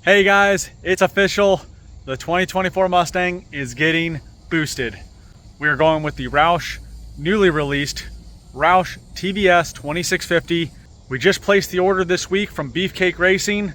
Hey guys, it's official. The 2024 Mustang is getting boosted. We are going with the Roush newly released Roush TBS 2650. We just placed the order this week from Beefcake Racing.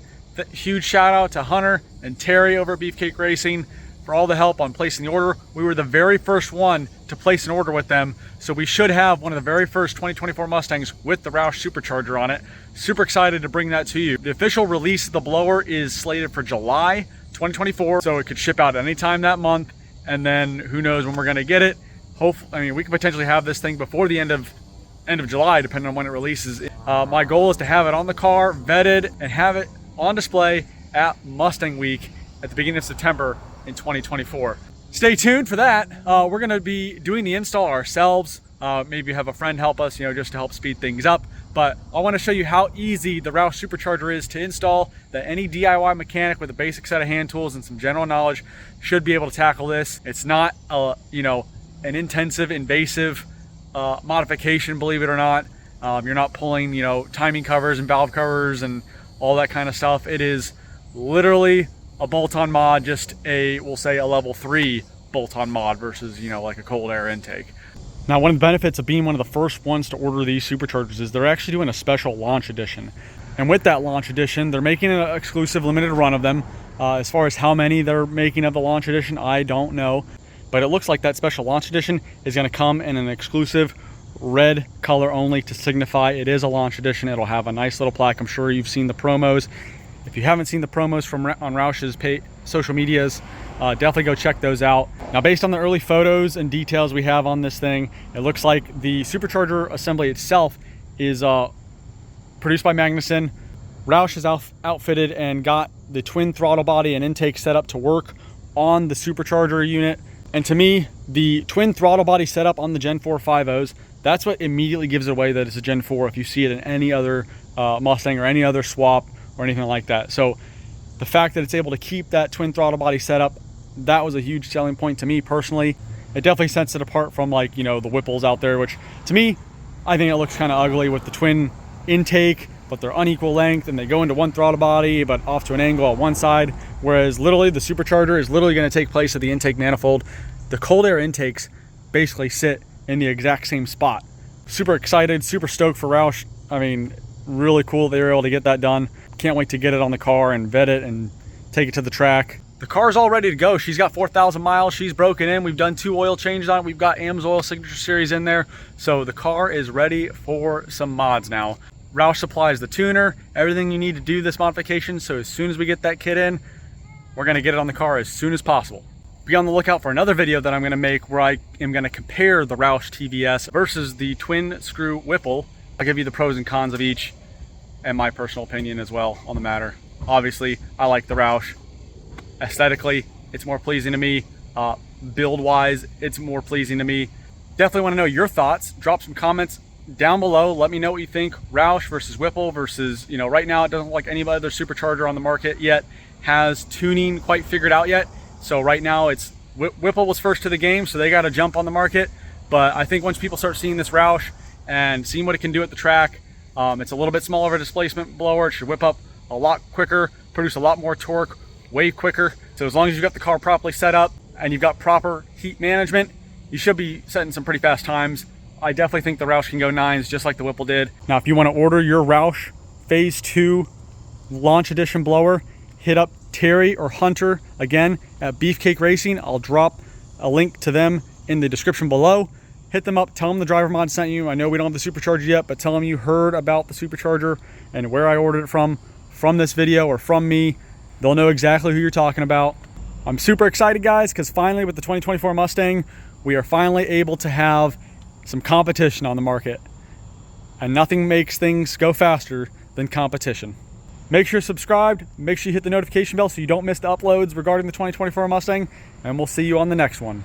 Huge shout out to Hunter and Terry over at Beefcake Racing for all the help on placing the order. We were the very first one to place an order with them, so we should have one of the very first 2024 Mustangs with the Roush Supercharger on it. Super excited to bring that to you. The official release of the blower is slated for July 2024, so it could ship out anytime that month, and then who knows when we're gonna get it. Hopefully, we could potentially have this thing before the end of July, depending on when it releases. My goal is to have it on the car, vetted, and have it on display at Mustang Week at the beginning of September in 2024. Stay tuned for that. We're gonna be doing the install ourselves. Maybe have a friend help us, just to help speed things up. But I wanna show you how easy the Roush Supercharger is to install, that any DIY mechanic with a basic set of hand tools and some general knowledge should be able to tackle this. It's not, an intensive, invasive modification, believe it or not. You're not pulling, timing covers and valve covers and all that kind of stuff. It is literally a bolt-on mod, just we'll say a level 3 bolt-on mod versus, like a cold air intake. Now, one of the benefits of being one of the first ones to order these superchargers is they're actually doing a special launch edition. And with that launch edition, they're making an exclusive limited run of them. As far as how many they're making of the launch edition, I don't know. But it looks like that special launch edition is going to come in an exclusive red color only to signify it is a launch edition. It'll have a nice little plaque. I'm sure you've seen the promos. If you haven't seen the promos on Roush's social medias, definitely go check those out. Now, based on the early photos and details we have on this thing, it looks like the supercharger assembly itself is produced by Magnuson. Roush is outfitted and got the twin throttle body and intake set up to work on the supercharger unit. And to me, the twin throttle body setup on the Gen 4 5.0s, that's what immediately gives it away that it's a Gen 4 if you see it in any other Mustang or any other swap or anything like that. So the fact that it's able to keep that twin throttle body setup, that was a huge selling point to me personally. It definitely sets it apart from the Whipples out there, which to me, I think it looks kind of ugly with the twin intake, but they're unequal length and they go into one throttle body but off to an angle on one side, whereas literally the supercharger is literally going to take place at the intake manifold. The cold air intakes basically sit in the exact same spot. Super excited, super stoked for Roush. Really cool they were able to get that done. Can't wait to get it on the car and vet it and take it to the track. The car's all ready to go. She's got 4,000 miles. She's broken in. We've done 2 oil changes on it. We've got Amsoil Signature Series in there. So the car is ready for some mods now. Roush supplies the tuner, everything you need to do this modification. So as soon as we get that kit in, we're gonna get it on the car as soon as possible. Be on the lookout for another video that I'm gonna make where I am gonna compare the Roush TBS versus the twin screw Whipple. I'll give you the pros and cons of each and my personal opinion as well on the matter. Obviously, I like the Roush. Aesthetically, it's more pleasing to me. Build-wise, it's more pleasing to me. Definitely want to know your thoughts. Drop some comments down below. Let me know what you think. Roush versus Whipple versus, right now it doesn't look like any other supercharger on the market yet has tuning quite figured out yet. So right now it's Whipple was first to the game, so they got to jump on the market. But I think once people start seeing this Roush and seeing what it can do at the track, it's a little bit smaller of a displacement blower. It should whip up a lot quicker, produce a lot more torque, way quicker. So as long as you've got the car properly set up and you've got proper heat management, you should be setting some pretty fast times. I definitely think the Roush can go 9s just like the Whipple did. Now, if you want to order your Roush Phase 2 Launch Edition blower, hit up Terry or Hunter again at Beefcake Racing. I'll drop a link to them in the description below. Hit them up, tell them the driver mod sent you. I know we don't have the supercharger yet, but tell them you heard about the supercharger and where I ordered it from this video or from me. They'll know exactly who you're talking about. I'm super excited, guys, because finally with the 2024 Mustang, we are finally able to have some competition on the market. And nothing makes things go faster than competition. Make sure you're subscribed. Make sure you hit the notification bell so you don't miss the uploads regarding the 2024 Mustang. And we'll see you on the next one.